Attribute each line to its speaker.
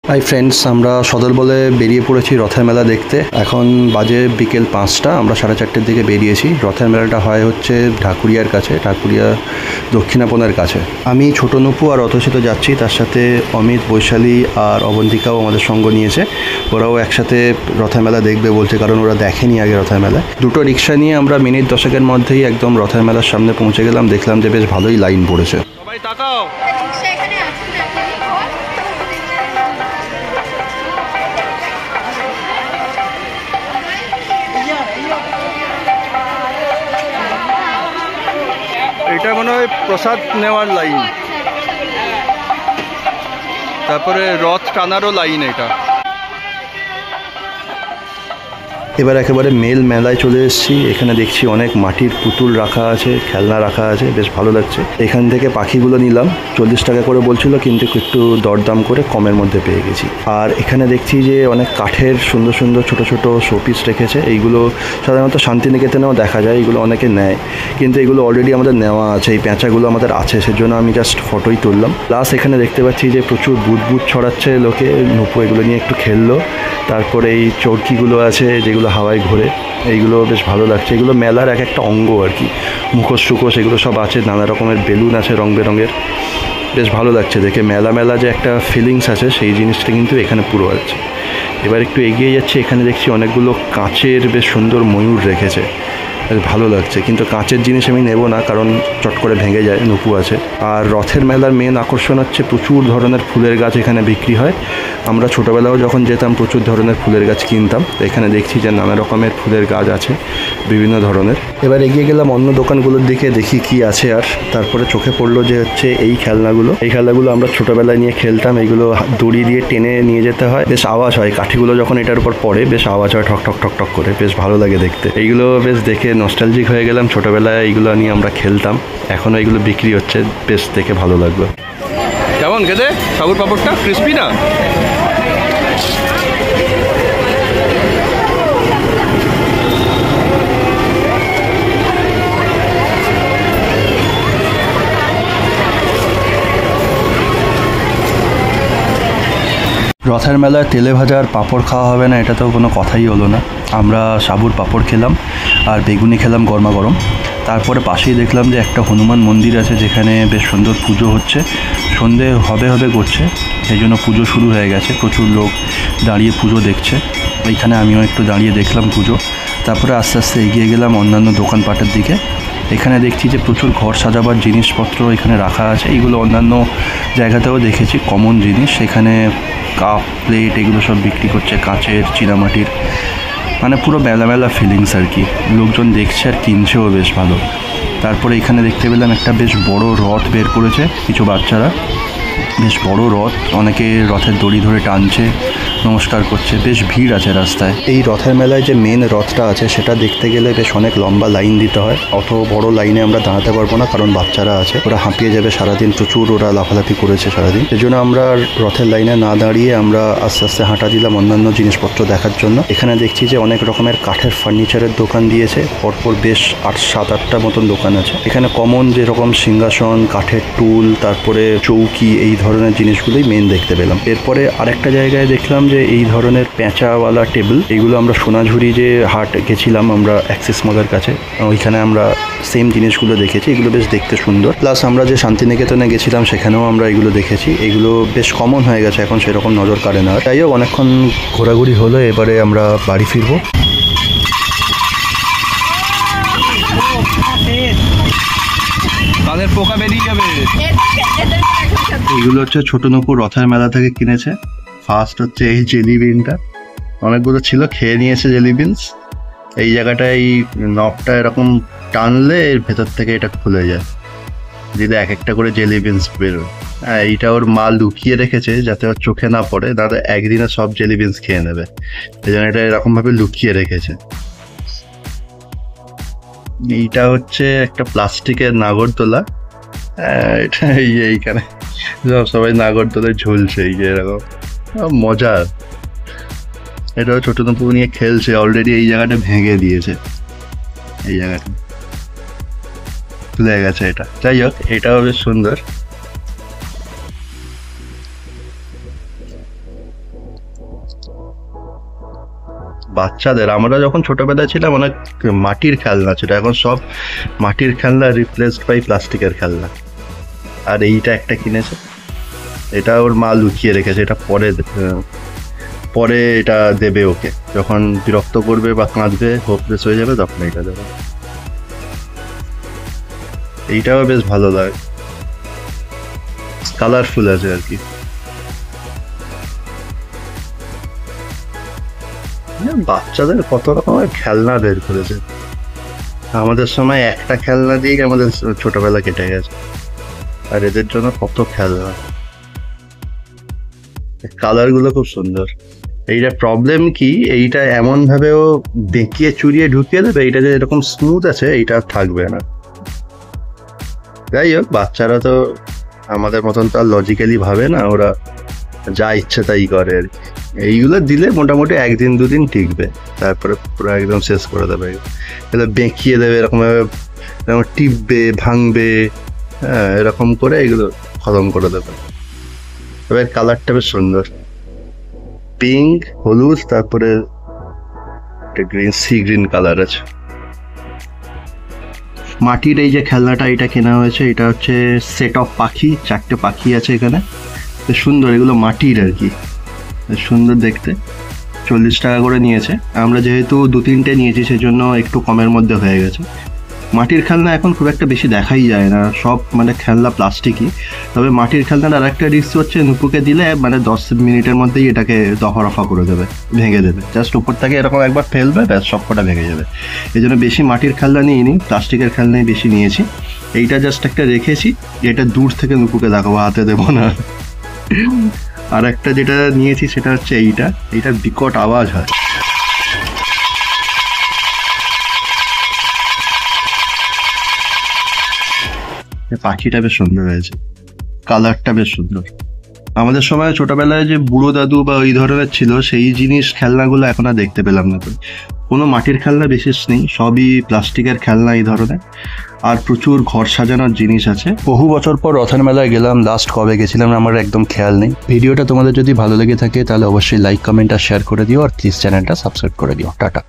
Speaker 1: Hi friends, আমরা সদল বলে বেরিয়ে পড়েছি রথের মেলা দেখতে। এখন বাজে বিকেল 5টা, আমরা 4:30টার দিকে বেরিয়েছি। রথের মেলাটা হয় হচ্ছে ঢাকুরিয়ার কাছে, ঢাকুরিয়া দক্ষিণাপনের কাছে। আমি ছোট নুপু আর অতসিত যাচ্ছি, তার সাথে অমিত, বৈশালী আর অবন্তিকাও আমাদের সঙ্গ নিয়েছে। ওরাও একসাথে রথের মেলা দেখবে বলছে, কারণ ওরা দেখেনি আগে রথের মেলা। দুটো রিক্সা নিয়ে আমরা মিনিট 10-এর মধ্যেই একদম রথের মেলার সামনে পৌঁছে গেলাম। দেখলাম যে বেশ ভালোই লাইন পড়েছে। সবাই তাকাও। এটা মনে হয় প্রসাদ নেওয়ার লাইন, তারপরে রথ টানারও লাইন এটা। এবার একেবারে মেল মেলায় চলে এসেছি। এখানে দেখছি অনেক মাটির পুতুল রাখা আছে, খেলনা রাখা আছে, বেশ ভালো লাগছে। এখান থেকে পাখিগুলো নিলাম, 40 টাকা করে বলছিল, কিন্তু একটু দরদাম করে কমের মধ্যে পেয়ে গেছি। আর এখানে দেখছি যে অনেক কাঠের সুন্দর সুন্দর ছোট ছোট শোপিস রেখেছে। এইগুলো সাধারণত শান্তিনিকেতনেও দেখা যায়, এগুলো অনেকে নেয়, কিন্তু এগুলো অলরেডি আমাদের নেওয়া আছে। এই পেঁচাগুলো আমাদের আছে, সেজন্য আমি জাস্ট ফটোই তুললাম। প্লাস এখানে দেখতে পাচ্ছি যে প্রচুর বুদবুদ ছড়াচ্ছে লোকে। নুপু এগুলো নিয়ে একটু খেললো। তারপরে এই চরকিগুলো আছে যেগুলো হাওয়ায় ঘোরে, এইগুলো বেশ ভালো লাগছে। এগুলো মেলার এক একটা অঙ্গ আর কি। মুখোশ টুকোশ এগুলো সব আছে, নানা রকমের বেলুন আছে রং বেরঙের, বেশ ভালো লাগছে দেখে। মেলা মেলা যে একটা ফিলিংস আছে, সেই জিনিসটা কিন্তু এখানে পুরো আছে। এবার একটু এগিয়ে যাচ্ছি, এখানে দেখছি অনেকগুলো কাঁচের বেশ সুন্দর ময়ূর রেখেছে, বেশ ভালো লাগছে। কিন্তু কাঁচের জিনিস আমি নেব না, কারণ চট করে ভেঙে যায়, নুপু আছে। আর রথের মেলার মেন আকর্ষণ হচ্ছে প্রচুর ধরনের ফুলের গাছ এখানে বিক্রি হয়। আমরা ছোটোবেলাও যখন যেতাম প্রচুর ধরনের ফুলের গাছ কিনতাম। এখানে দেখছি যে নানা রকমের ফুলের গাছ আছে বিভিন্ন ধরনের। এবার এগিয়ে গেলাম অন্য দোকানগুলোর দিকে, দেখি কি আছে। আর তারপরে চোখে পড়লো যে হচ্ছে এই খেলনাগুলো আমরা ছোটোবেলায় নিয়ে খেলতাম। এইগুলো দড়ি দিয়ে টেনে নিয়ে যেতে হয়, বেশ আওয়াজ হয়। কাঠিগুলো যখন এটার উপর পড়ে বেশ আওয়াজ হয়, ঠক ঠক ঠক ঠক করে, বেশ ভালো লাগে দেখতে। এইগুলো বেশ দেখে নস্টালজিক হয়ে গেলাম। ছোটোবেলায় এইগুলো নিয়ে আমরা খেলতাম, এখনও এইগুলো বিক্রি হচ্ছে, বেশ দেখে ভালো লাগলো। কেমন খেতে সাবুর পাপড়টা? ক্রিস্পি না? রথের মেলায় তেলে ভাজা আর পাঁপড় খাওয়া হবে না, এটা তো কোনো কথাই হলো না। আমরা সাবুর পাঁপড় খেলাম আর বেগুনি খেলাম গরমা গরম। তারপরে পাশেই দেখলাম যে একটা হনুমান মন্দির আছে, যেখানে বেশ সুন্দর পুজো হচ্ছে। সন্ধে হবে করছে, সেই জন্য পুজো শুরু হয়ে গেছে। প্রচুর লোক দাঁড়িয়ে পুজো দেখছে। এইখানে আমিও একটু দাঁড়িয়ে দেখলাম পুজো। তারপরে আস্তে আস্তে এগিয়ে গেলাম অন্যান্য দোকানপাটের দিকে। এখানে দেখছি যে প্রচুর ঘর সাজাবার জিনিসপত্র এখানে রাখা আছে। এইগুলো অন্যান্য জায়গাতেও দেখেছি, কমন জিনিস। এখানে কাপ, প্লেট এগুলো সব বিক্রি করছে, কাঁচের, চীনামাটির, মানে পুরো মেলা মেলা ফিলিংস আর কি। লোকজন দেখছে আর কিনছেও বেশ ভালো। তারপরে এখানে দেখতে পেলাম একটা বেশ বড় রথ বের করেছে কিছু বাচ্চারা, বেশ বড় রথ। অনেকে রথের দড়ি ধরে টানছে, নমস্কার করছে, বেশ ভিড় আছে রাস্তায়। এই রথের মেলায় যে মেন রথটা আছে সেটা দেখতে গেলে বেশ অনেক লম্বা লাইন দিতে হয়। অত বড় লাইনে আমরা দাঁড়াতে পারবো না, কারণ বাচ্চারা আছে, ওরা হাঁপিয়ে যাবে সারাদিন। প্রচুর ওরা লাফালাফি করেছে সারাদিন, সেজন্য আমরা রথের লাইনে না দাঁড়িয়ে আমরা আস্তে আস্তে হাঁটা দিলাম অন্যান্য জিনিসপত্র দেখার জন্য। এখানে দেখছি যে অনেক রকমের কাঠের ফার্নিচারের দোকান দিয়েছে, পরপর বেশ 7-8টা মতন দোকান আছে। এখানে কমন যেরকম সিংহাসন, কাঠের টুল, তারপরে চৌকি, এই ধরনের জিনিসগুলোই মেন দেখতে পেলাম। এরপরে আরেকটা জায়গায় দেখলাম যে এই ধরনের পেঁচাওয়ালা টেবিল, এইগুলো আমরা সোনাঝুরি যে হাট গেছিলাম আমরা অ্যাক্সিস মলের কাছে, ওইখানে আমরা সেম জিনিসগুলো দেখেছি। এগুলো বেশ দেখতে সুন্দর। প্লাস আমরা যে শান্তিনিকেতনে গেছিলাম সেখানেও আমরা এগুলো দেখেছি। এগুলো বেশ কমন হয়ে গেছে এখন, সেরকম নজর কাড়ে না। তাই হোক, অনেকক্ষণ ঘোরাঘুরি হলো, এবারে আমরা বাড়ি ফিরবো। কানের পোকা বেরিয়ে যাবে। এগুলো হচ্ছে ছোট নুপুর রথের মেলা থেকে কিনেছে। ফার্স্ট হচ্ছে এই জেলি বিনটা, অনেকগুলো ছিল, খেয়ে নিয়েছে জেলি বিনস। এই জায়গাটায় এই নবটা এরকম টানলে এর ভেতর থেকে এটা খুলে যায়, যেটা এক একটা করে জেলি বিনস বেরোয়। হ্যাঁ, এইটা ওর মা লুকিয়ে রেখেছে যাতে ওর চোখে না পড়ে, দাদা একদিনে সব জেলি বিনস খেয়ে নেবে, এই জন্য এটা এরকম ভাবে লুকিয়ে রেখেছে। এইটা হচ্ছে একটা প্লাস্টিকের নাগরদোলা। এটা এইখানে সবাই নাগরদোলায় ঝুলছে, এই যে এরকম মজার। এটাও ছোট নুপু নিয়ে খেলছে, অলরেডি এই জায়গাটা ভেঙে দিয়েছে, এই জায়গাটা খুলে গেছে এটা। যাই হোক, এটাও বেশ সুন্দর। বাচ্চাদের, আমরা যখন ছোটবেলায় ছিলাম অনেক মাটির খেলনা ছিল, এখন সব মাটির খেলনা রিপ্লেসড বাই প্লাস্টিকের খেলনা। আর এইটা একটা কিনেছে, এটা ওর মা লুকিয়ে রেখেছে, এটা পরে এটা দেবে ওকে, যখন বিরক্ত করবে বা কাঁদবে, হোপলেস হয়ে যাবে, তখন এটা দেবে। এইটাও বেশ ভালো লাগে, কালারফুল আছে আর কি। বাচ্চাদের কত রকমের খেলনা বের করেছে, আমাদের সময় একটা খেলনা দিয়ে আমাদের ছোটবেলা কেটে গেছে, আর এদের জন্য কত খেলনা। কালার গুলো খুব সুন্দর। এইটা প্রবলেম কি, এইটা এমন ভাবেও বেঁকিয়ে চুরিয়ে ঢুকিয়ে দেবে, এইটা যে এরকম স্মুথ আছে এইটা থাকবে না। যাই হোক, বাচ্চারা তো আমাদের মতন তো আর লজিক্যালি ভাবে না, ওরা যা ইচ্ছে তাই করে আর কি। এইগুলো দিলে মোটামুটি 1 দিন 2 দিন টিকবে, তারপরে পুরো একদম শেষ করে দেবে। এগুলো বেঁকিয়ে দেবে এরকম ভাবে, টিপবে, ভাঙবে, হ্যাঁ, এরকম করে এগুলো খতম করে দেবে। তবে কালারটা বেশ সুন্দর, পিঙ্ক, হলুদ, তারপরে গ্রিন, সি গ্রিন কালার আছে। মাটির এই যে খেলনাটা, এটা কেনা হয়েছে, এটা হচ্ছে সেট অফ পাখি, 4টে পাখি আছে এখানে, বেশ সুন্দর। এগুলো মাটির আর কি, বেশ সুন্দর দেখতে। 40 টাকা করে নিয়েছে, আমরা যেহেতু 2-3টে নিয়েছি সেজন্য একটু কমের মধ্যে হয়ে গেছে। মাটির খেলনা এখন খুব একটা বেশি দেখাই যায় না, সব মানে খেলনা প্লাস্টিকই। তবে মাটির খেলনার আর একটা রিস্ক হচ্ছে, নুপুকে দিলে মানে 10 মিনিটের মধ্যেই এটাকে দফা করে দেবে, ভেঙে দেবে। জাস্ট উপর থেকে এরকম একবার ফেলবে, ব্যাস সব কটা ভেঙে যাবে। এই জন্য বেশি মাটির খেলনা নিইনি, প্লাস্টিকের খেলনাই বেশি নিয়েছি। এইটা জাস্ট একটা রেখেছি, এটা দূর থেকে নুপুকে দেখাবো, হাতে দেবো না। আর একটা যেটা নিয়েছি সেটা হচ্ছে এইটা বিকট আওয়াজ হয়। পাখিটা বেশ সুন্দর হয়েছে, কালারটা বেশ সুন্দর। আমাদের সময় ছোটবেলায় যে বুড়ো দাদু বা ওই ধরনের ছিল, সেই জিনিস খেলনাগুলো এখন আর দেখতে পেলাম না। কোনো মাটির খেলনা বিশেষ নেই, সবই প্লাস্টিকের খেলনা এই ধরনের। আর প্রচুর ঘর সাজানোর জিনিস আছে। বহু বছর পর রথের মেলায় গেলাম, লাস্ট কবে গেছিলাম আমার একদম খেয়াল নেই। ভিডিওটা তোমাদের যদি ভালো লেগে থাকে তাহলে অবশ্যই লাইক, কমেন্ট আর শেয়ার করে দিও, আর প্লিজ চ্যানেলটা সাবস্ক্রাইব করে দিও। টাটা।